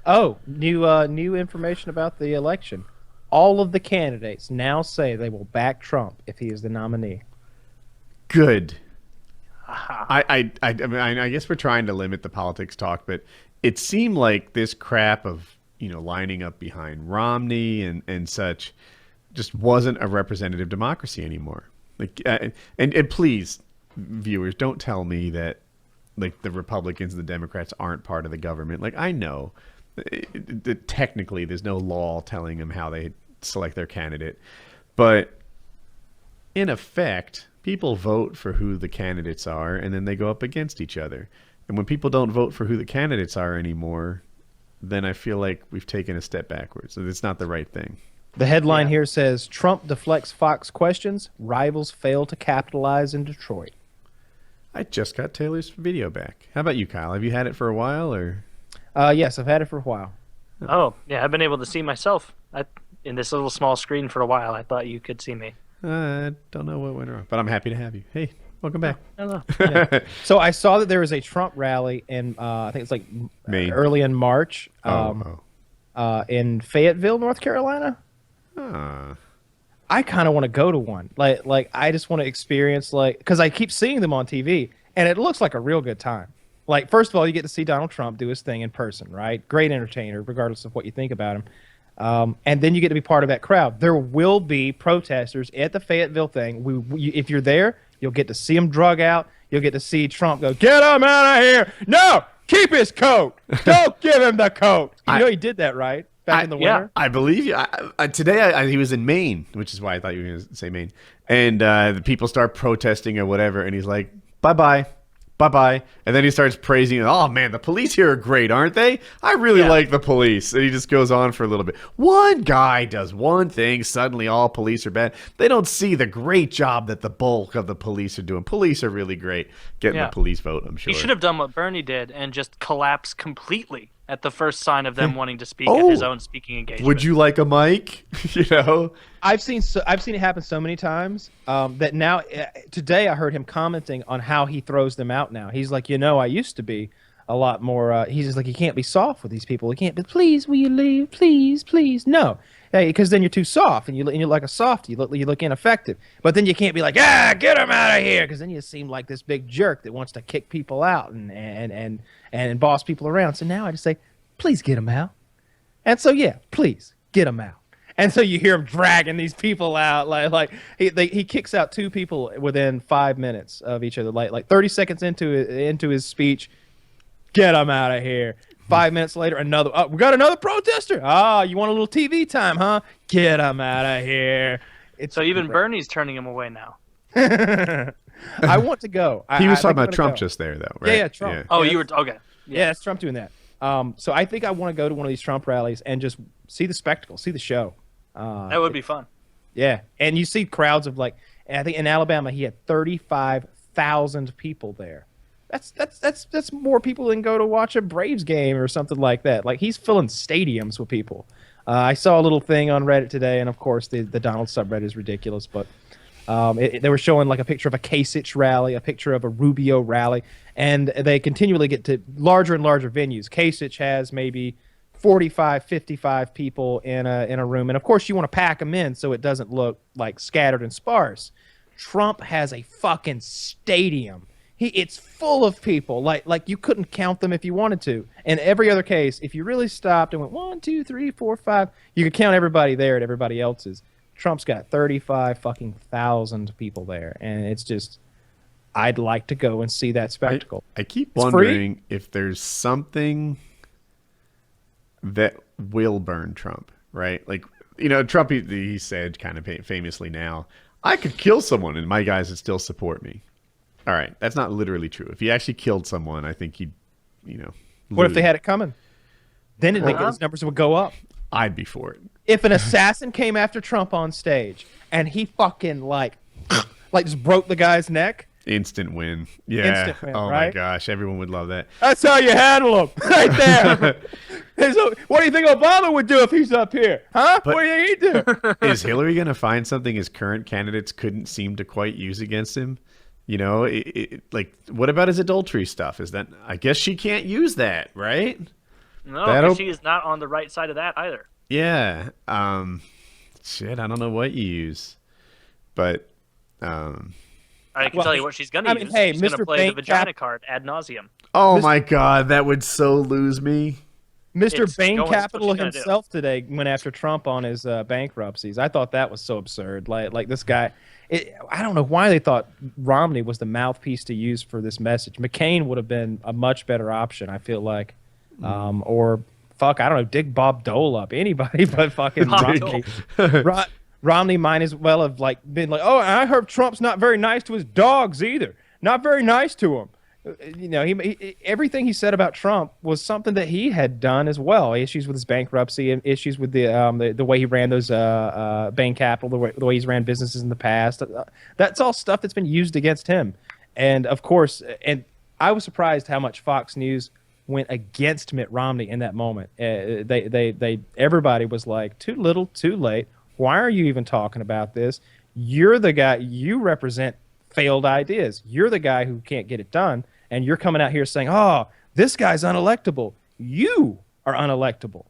Oh, new information about the election. All of the candidates now say they will back Trump if he is the nominee. Good. Aha. I guess we're trying to limit the politics talk, but it seemed like this crap of lining up behind Romney and such just wasn't a representative democracy anymore. Like, and please, viewers, don't tell me that like the Republicans and the Democrats aren't part of the government. Like, I know that technically there's no law telling them how they select their candidate, but in effect, people vote for who the candidates are, and then they go up against each other. And when people don't vote for who the candidates are anymore, then I feel like we've taken a step backwards. It's not the right thing. The headline here says Trump deflects Fox questions, rivals fail to capitalize in Detroit. I just got Taylor's video back. How about you, Kyle? Have you had it for a while, or? Yes, I've had it for a while. Oh, yeah, I've been able to see myself in this little small screen for a while. I thought you could see me. I don't know what went wrong, but I'm happy to have you. Hey, welcome back. Hello. Yeah. So I saw that there was a Trump rally in, I think it's like early in March in Fayetteville, North Carolina. I kind of want to go to one. Like I just want to experience, because I keep seeing them on TV, and it looks like a real good time. Like, first of all, you get to see Donald Trump do his thing in person, right? Great entertainer, regardless of what you think about him. And then you get to be part of that crowd. There will be protesters at the Fayetteville thing. If you're there, you'll get to see them drug out. You'll get to see Trump go, "Get him out of here! No, keep his coat. Don't give him the coat." You know he did that, right? Back in the winter. I believe you. Today he was in Maine, which is why I thought you were going to say Maine. And the people start protesting or whatever, and he's like, "Bye-bye. Bye-bye." And then he starts praising, "Oh, man, the police here are great, aren't they? I really like the police." And he just goes on for a little bit. One guy does one thing, suddenly all police are bad. They don't see the great job that the bulk of the police are doing. Police are really great. Getting the police vote, I'm sure. He should have done what Bernie did and just collapsed completely at the first sign of them wanting to speak at his own speaking engagement. Would you like a mic? I've seen it happen so many times that now today I heard him commenting on how he throws them out now. He's like, I used to be a lot more. He's just like, you can't be soft with these people. You can't be, "Please, will you leave? Please, please." No, because then you're too soft, and you're like a softie. You look ineffective. But then you can't be like, "Get him out of here," because then you seem like this big jerk that wants to kick people out and boss people around. So now I just say, "Please get him out." And so please get him out. And so you hear him dragging these people out, like he kicks out two people within 5 minutes of each other, like 30 seconds into his speech. "Get him out of here." 5 minutes later, another. "Oh, we got another protester. You want a little TV time, huh? Get him out of here." So even Bernie's turning him away now. I want to go. He was talking about Trump just there, though, right? Yeah, Trump. Yeah. Oh, you were okay. Yeah, it's Trump doing that. So I think I want to go to one of these Trump rallies and just see the spectacle, see the show. That would be fun. Yeah, and you see crowds of I think in Alabama he had 35,000 people there. That's more people than go to watch a Braves game or something like that. Like, he's filling stadiums with people. I saw a little thing on Reddit today, and of course the Donald subreddit is ridiculous, but they were showing like a picture of a Kasich rally, a picture of a Rubio rally, and they continually get to larger and larger venues. Kasich has maybe 45, 55 people in a room, and of course you want to pack them in so it doesn't look like scattered and sparse. Trump has a fucking stadium. It's full of people. Like you couldn't count them if you wanted to. In every other case, if you really stopped and went 1, 2, 3, 4, 5, you could count everybody there at everybody else's. Trump's got 35 fucking thousand people there, and it's just, I'd like to go and see that spectacle. I keep wondering if there's something that will burn Trump, right? Like, Trump, he said kind of famously now, "I could kill someone and my guys would still support me." All right, that's not literally true. If he actually killed someone, I think he'd, What if they had it coming? Then his numbers would go up. I'd be for it. If an assassin came after Trump on stage and he fucking like just broke the guy's neck. Instant win. Yeah. Instant win, oh right? my gosh, everyone would love that. That's how you handle him, right there. What do you think Obama would do if he's up here? Huh? But what do you think he'd do? Is Hillary going to find something his current candidates couldn't seem to quite use against him? Like, what about his adultery stuff? I guess she can't use that, right? No, That'll- because she is not on the right side of that either. Yeah. Shit, I don't know what you use, but I can Well, tell you what she's going to I mean, use. hey, She's going to Mr. play the Bank vagina Cap- card ad nauseum. oh Mr. my god, that would so lose me. Mr. It's Bain going- it's what Capital she's gonna do. himself today went after Trump on his bankruptcies. I thought that was so absurd. Like this guy, I don't know why they thought Romney was the mouthpiece to use for this message. McCain would have been a much better option, I feel like. Or fuck, I don't know, dig Bob Dole up, anybody but fucking Bob Romney. Romney might as well have been like, oh, I heard Trump's not very nice to his dogs either. Not very nice to him. You know, he everything he said about Trump was something that he had done as well. Issues with his bankruptcy and issues with the way he ran those Bain Capital, the way he's ran businesses in the past. That's all stuff that's been used against him. And of course, and I was surprised how much Fox News went against Mitt Romney in that moment. Everybody was like, too little, too late. Why are you even talking about this? You're the guy. You represent failed ideas. You're the guy who can't get it done. And you're coming out here saying, oh, this guy's unelectable. You are unelectable.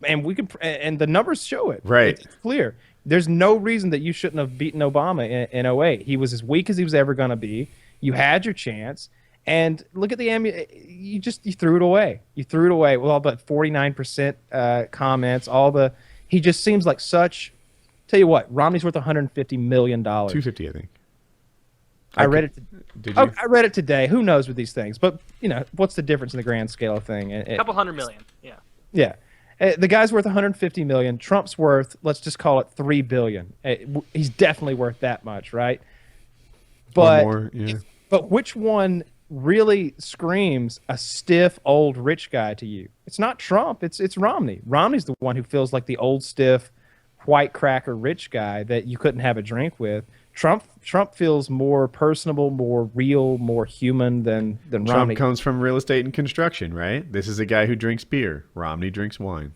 And and the numbers show it. Right. It's clear. There's no reason that you shouldn't have beaten Obama in 08. He was as weak as he was ever going to be. You had your chance. And look at you threw it away. You threw it away with all but 49% comments, he just seems like such, tell you what, Romney's worth $150 million. 250, I think. I read it. Did you? I read it today. Who knows with these things? But you know, what's the difference in the grand scale of thing? A couple $100 million. Yeah. Yeah, the guy's worth 150 million. Trump's worth, let's just call it 3 billion. He's definitely worth that much, right? But Or more, yeah. but which one really screams a stiff old rich guy to you? It's not Trump. It's Romney. Romney's the one who feels like the old stiff white cracker rich guy that you couldn't have a drink with. Trump feels more personable, more real, more human than Trump Romney. comes from real estate and construction, right? This is a guy who drinks beer. Romney drinks wine.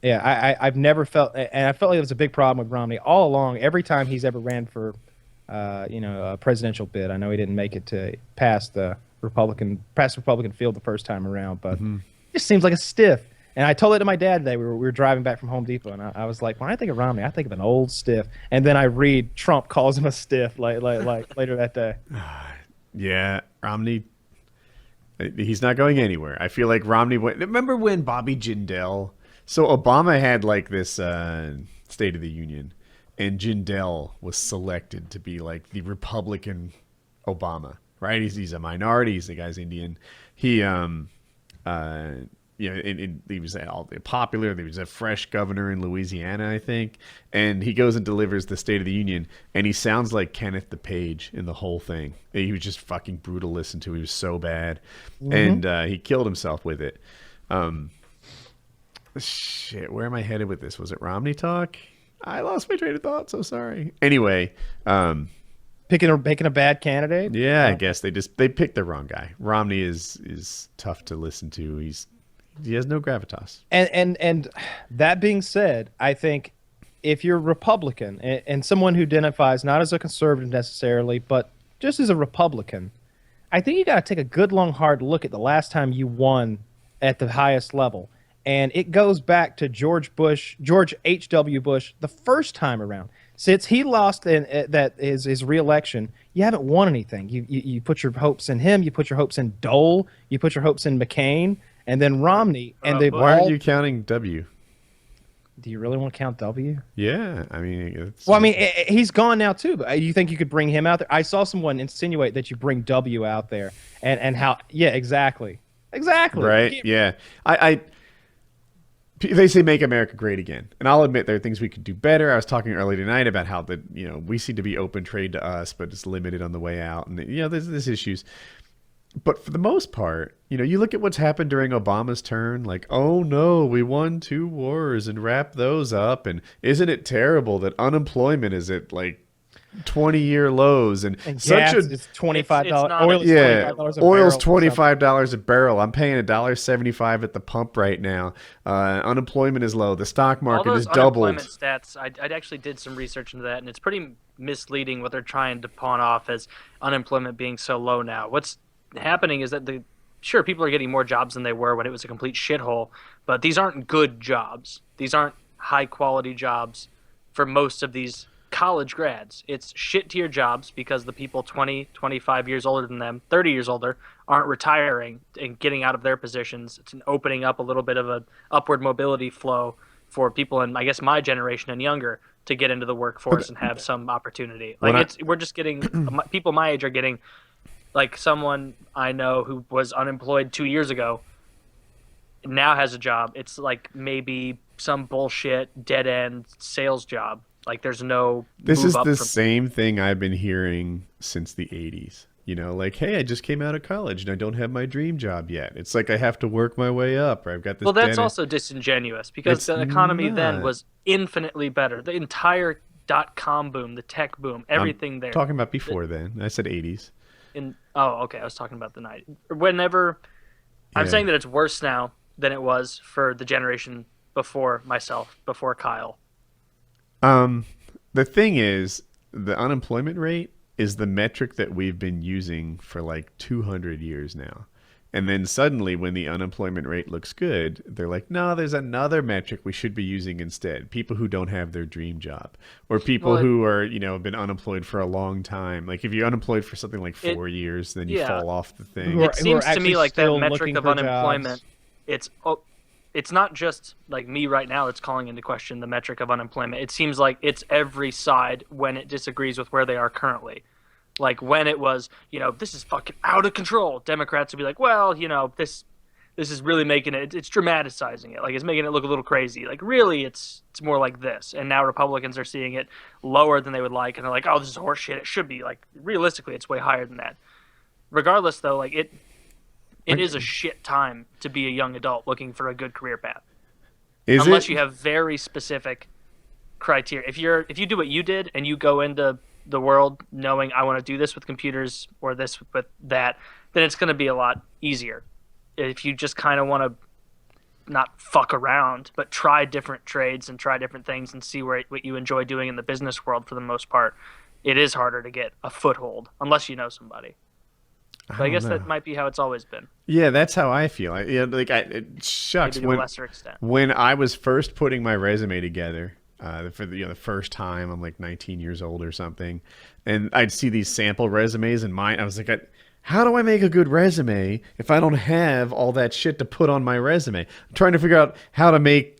Yeah, I've never felt, and I felt like it was a big problem with Romney all along. Every time he's ever ran for, a presidential bid, I know he didn't make it to past the Republican field the first time around, but it just seems like a stiff. And I told it to my dad today. We were driving back from Home Depot, and I was like, when I think of Romney, I think of an old stiff. And then I read Trump calls him a stiff like later that day. Yeah, Romney, he's not going anywhere. I feel like Romney went. Remember when Bobby Jindal? So Obama had like this State of the Union, and Jindal was selected to be like the Republican Obama, right? He's a minority. He's the guy's Indian. He he was all popular. There was a fresh governor in Louisiana, I think, and he goes and delivers the State of the Union, and he sounds like Kenneth DePage in the whole thing. He was just fucking brutal to listen to. He was so bad, and he killed himself with it. Shit, where am I headed with this? Was it Romney talk? I lost my train of thought. So sorry. Anyway, Picking a bad candidate. yeah, I guess they picked the wrong guy. Romney is tough to listen to. He has no gravitas. And that being said, I think if you're Republican and someone who identifies not as a conservative necessarily, but just as a Republican, I think you got to take a good, long, hard look at the last time you won at the highest level. And it goes back to George H.W. Bush, the first time around. Since he lost his re-election, you haven't won anything. You put your hopes in him. You put your hopes in Dole. You put your hopes in McCain. And then Romney, and they Why aren't you counting W? Do you really want to count W? Yeah, I mean, He's gone now too. But you think you could bring him out there? I saw someone insinuate that you bring W out there, and how? Yeah, exactly. Right? Yeah, they say make America great again, and I'll admit there are things we could do better. I was talking earlier tonight about how we seem to be open trade to us, but it's limited on the way out, and there's issues. But for the most part, you look at what's happened during Obama's turn, like, oh no, we won 2 wars and wrapped those up. And isn't it terrible that unemployment is at like 20-year lows and such it's $25. Oil is $25 a oil's barrel. $25 a barrel. I'm paying $1.75 at the pump right now. Unemployment is low. The stock market is doubled. Unemployment stats, I actually did some research into that, and it's pretty misleading what they're trying to pawn off as unemployment being so low now. What's happening is that the sure, people are getting more jobs than they were when it was a complete shithole, but these aren't good jobs. These aren't high quality jobs for most of these college grads. It's shit tier jobs because the people 20, 25 years older than them, 30 years older, aren't retiring and getting out of their positions. It's an opening up a little bit of an upward mobility flow for people in, I guess, my generation and younger to get into the workforce and have some opportunity. Like we're just getting people my age are getting, like someone I know who was unemployed 2 years ago now has a job. It's like maybe some bullshit dead end sales job. Like there's no. This is the same thing I've been hearing since the 80s. You know, like, hey, I just came out of college and I don't have my dream job yet. It's like I have to work my way up, or I've got this. Well, that's also disingenuous because the economy then was infinitely better. The entire .com boom, the tech boom, everything there. Talking about before then. I said 80s. Okay, I was talking about the 90s. Whenever I'm saying that it's worse now than it was for the generation before myself, before Kyle. The thing is, the unemployment rate is the metric that we've been using for like 200 years now. And then suddenly when the unemployment rate looks good, they're like, no, there's another metric we should be using instead. People who don't have their dream job, or people who are, you know, been unemployed for a long time. Like if you're unemployed for something like 4 years, then you fall off the thing. It seems to me like that metric of unemployment, it's not just like me right now that's calling into question the metric of unemployment. It seems like it's every side when it disagrees with where they are currently. Like when it was, you know, this is fucking out of control, Democrats would be like, well, you know, this is really making it's dramatizing it. Like it's making it look a little crazy. Like really it's more like this. And now Republicans are seeing it lower than they would like. And they're like, oh, this is horseshit. It should be like, realistically, it's way higher than that. Regardless though, like it is a shit time to be a young adult looking for a good career path. Unless you have very specific criteria. If you do what you did and you go into the world knowing I want to do this with computers or this with that, then it's going to be a lot easier. If you just kind of want to not fuck around, but try different trades and try different things and see what you enjoy doing in the business world for the most part, it is harder to get a foothold unless you know somebody. But I guess that might be how it's always been. Yeah, that's how I feel. It shucks. Maybe to a lesser extent. When I was first putting my resume together for the first time, I'm like 19 years old or something, and I'd see these sample resumes in mine. I was like, how do I make a good resume if I don't have all that shit to put on my resume? I'm trying to figure out how to make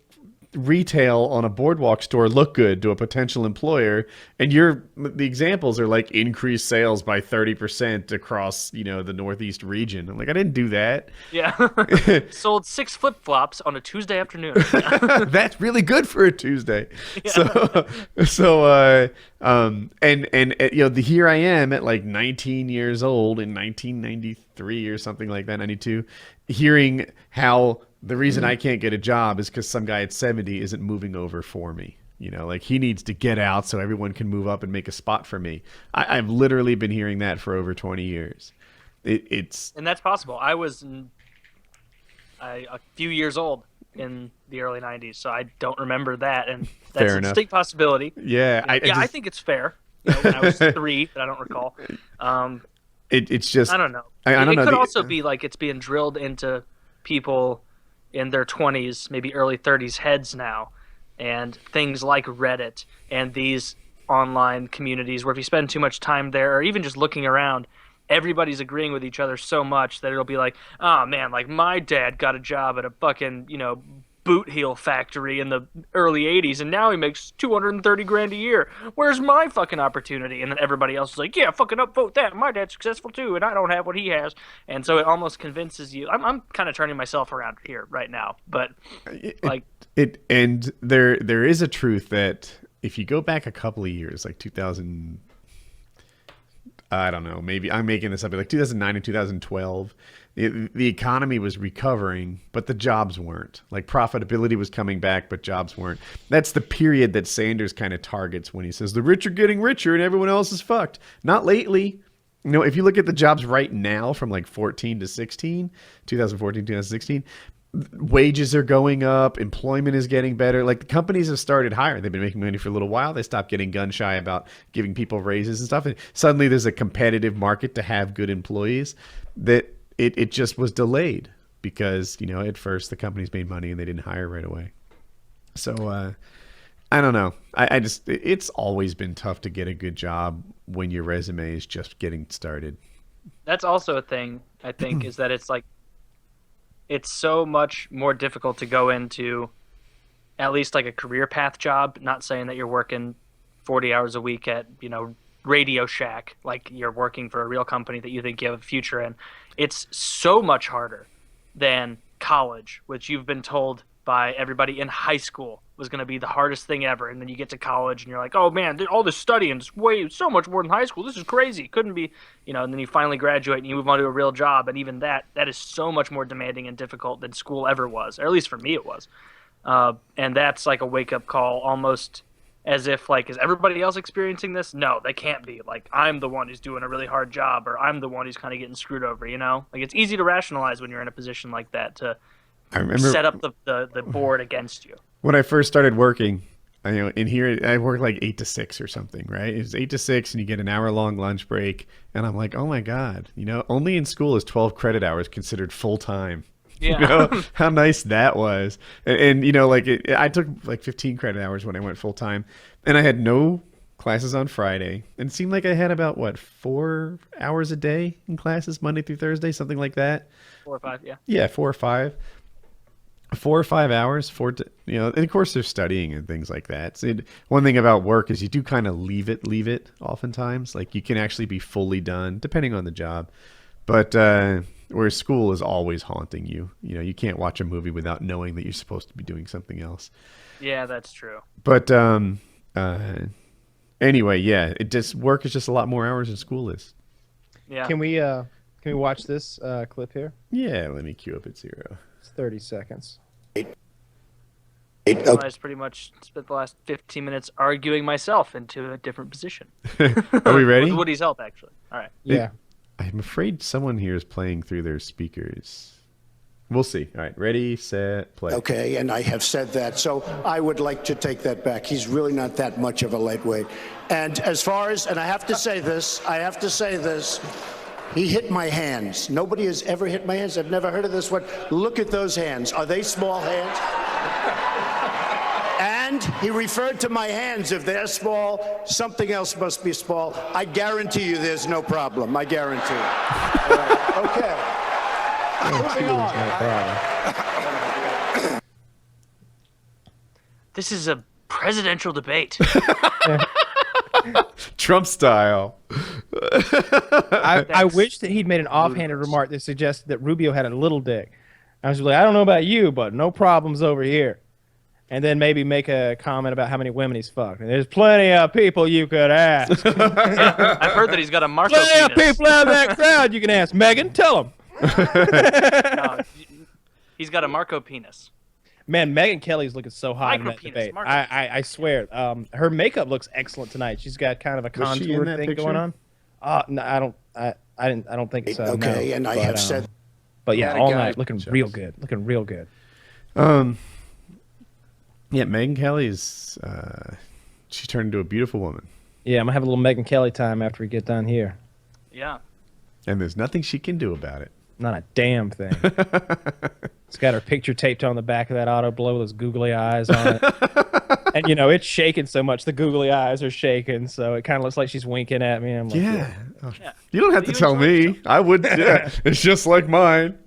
retail on a boardwalk store look good to a potential employer, and the examples are like increased sales by 30% across the Northeast region. I'm like, I didn't do that. Yeah. Sold 6 flip-flops on a Tuesday afternoon. That's really good for a Tuesday. Yeah. Here I am at like 19 years old in 1993 or something like that, 92, hearing how the reason I can't get a job is because some guy at 70 isn't moving over for me. Like he needs to get out so everyone can move up and make a spot for me. I've literally been hearing that for over 20 years. And that's possible. I was a few years old in the early 90s, so I don't remember that. And that's a distinct possibility. Yeah. I think it's fair. When I was 3, but I don't recall. It's just, I don't know. It could also be like it's being drilled into people in their 20s, maybe early 30s heads now, and things like Reddit and these online communities where if you spend too much time there or even just looking around, everybody's agreeing with each other so much that it'll be like, oh man, like my dad got a job at a fucking, boot heel factory in the early 80s and now he makes $230,000 a year. Where's my fucking opportunity? And then everybody else is like, yeah, fucking upvote that. My dad's successful too and I don't have what he has. And so it almost convinces you. I'm kind of turning myself around here right now, but and there is a truth that if you go back a couple of years, like 2000, I don't know, maybe I'm making this up, like 2009 and 2012, the economy was recovering, but the jobs weren't. Like profitability was coming back, but jobs weren't. That's the period that Sanders kind of targets when he says the rich are getting richer and everyone else is fucked. Not lately. If you look at the jobs right now from like 14 to 16, 2014, 2016, wages are going up, employment is getting better. Like the companies have started hiring. They've been making money for a little while. They stopped getting gun shy about giving people raises and stuff. And suddenly there's a competitive market to have good employees that it just was delayed because, at first the companies made money and they didn't hire right away. So I don't know. I just, it's always been tough to get a good job when your resume is just getting started. That's also a thing, I think, is that it's like, it's so much more difficult to go into at least like a career path job. Not saying that you're working 40 hours a week at, Radio Shack, like you're working for a real company that you think you have a future in. It's so much harder than college, which you've been told by everybody in high school was going to be the hardest thing ever. And then you get to college and you're like, oh man, all this studying is so much more than high school. This is crazy. Couldn't be, and then you finally graduate and you move on to a real job. And even that is so much more demanding and difficult than school ever was, or at least for me it was. And that's like a wake up call, almost as if like, is everybody else experiencing this? No, they can't be. Like, I'm the one who's doing a really hard job, or I'm the one who's kind of getting screwed over, Like, it's easy to rationalize when you're in a position like that to set up the board against you. When I first started working, in here, I worked like 8 to 6 or something, right? It was 8 to 6 and you get an hour-long lunch break. And I'm like, oh my God, only in school is 12 credit hours considered full-time. Yeah. How nice that was. And I took like 15 credit hours when I went full time, and I had no classes on Friday. And it seemed like I had about 4 hours a day in classes, Monday through Thursday, something like that. 4 or 5, yeah. Yeah, 4 or 5. 4 or 5 hours, and of course they're studying and things like that. So one thing about work is you do kind of leave it oftentimes. Like you can actually be fully done depending on the job. But, whereas school is always haunting you. You can't watch a movie without knowing that you're supposed to be doing something else. Yeah, that's true. But anyway, yeah, work is just a lot more hours than school is. Yeah. Can we watch this clip here? Yeah, let me cue up at 0. It's 30 seconds. I just pretty much spent the last 15 minutes arguing myself into a different position. Are we ready? With Woody's help, actually. All right. Yeah. I'm afraid someone here is playing through their speakers. We'll see. All right, ready, set, play. Okay, and I have said that, so I would like to take that back. He's really not that much of a lightweight. And as far as, and I have to say this, he hit my hands. Nobody has ever hit my hands. I've never heard of this one. Look at those hands. Are they small hands? And he referred to my hands. If they're small, something else must be small. I guarantee you there's no problem. I guarantee you. Right. Okay. Moving on. This is a presidential debate. Trump style. I wish that he'd made an offhanded remark that suggested that Rubio had a little dick. I was like, I don't know about you, but no problems over here. And then maybe make a comment about how many women he's fucked. And there's plenty of people you could ask. I've heard that he's got a Marco penis. Plenty of people out of that crowd you can ask. Megyn, tell him. No, he's got a Marco penis. Man, Megyn Kelly's looking so hot in that debate. I swear. Her makeup looks excellent tonight. She's got kind of a contour thing going on. No, I don't think so. Okay, no, and I have said. But yeah, all night looking real good. Looking real good. Yeah, Megyn Kelly's she turned into a beautiful woman. Yeah, I'm gonna have a little Megyn Kelly time after we get done here. Yeah. And there's nothing she can do about it. Not a damn thing. It's got her picture taped on the back of that auto blow with those googly eyes on it. And it's shaking so much the googly eyes are shaking, so it kind of looks like she's winking at me. I'm like, yeah. You don't have to tell me. I would. Yeah, it's just like mine.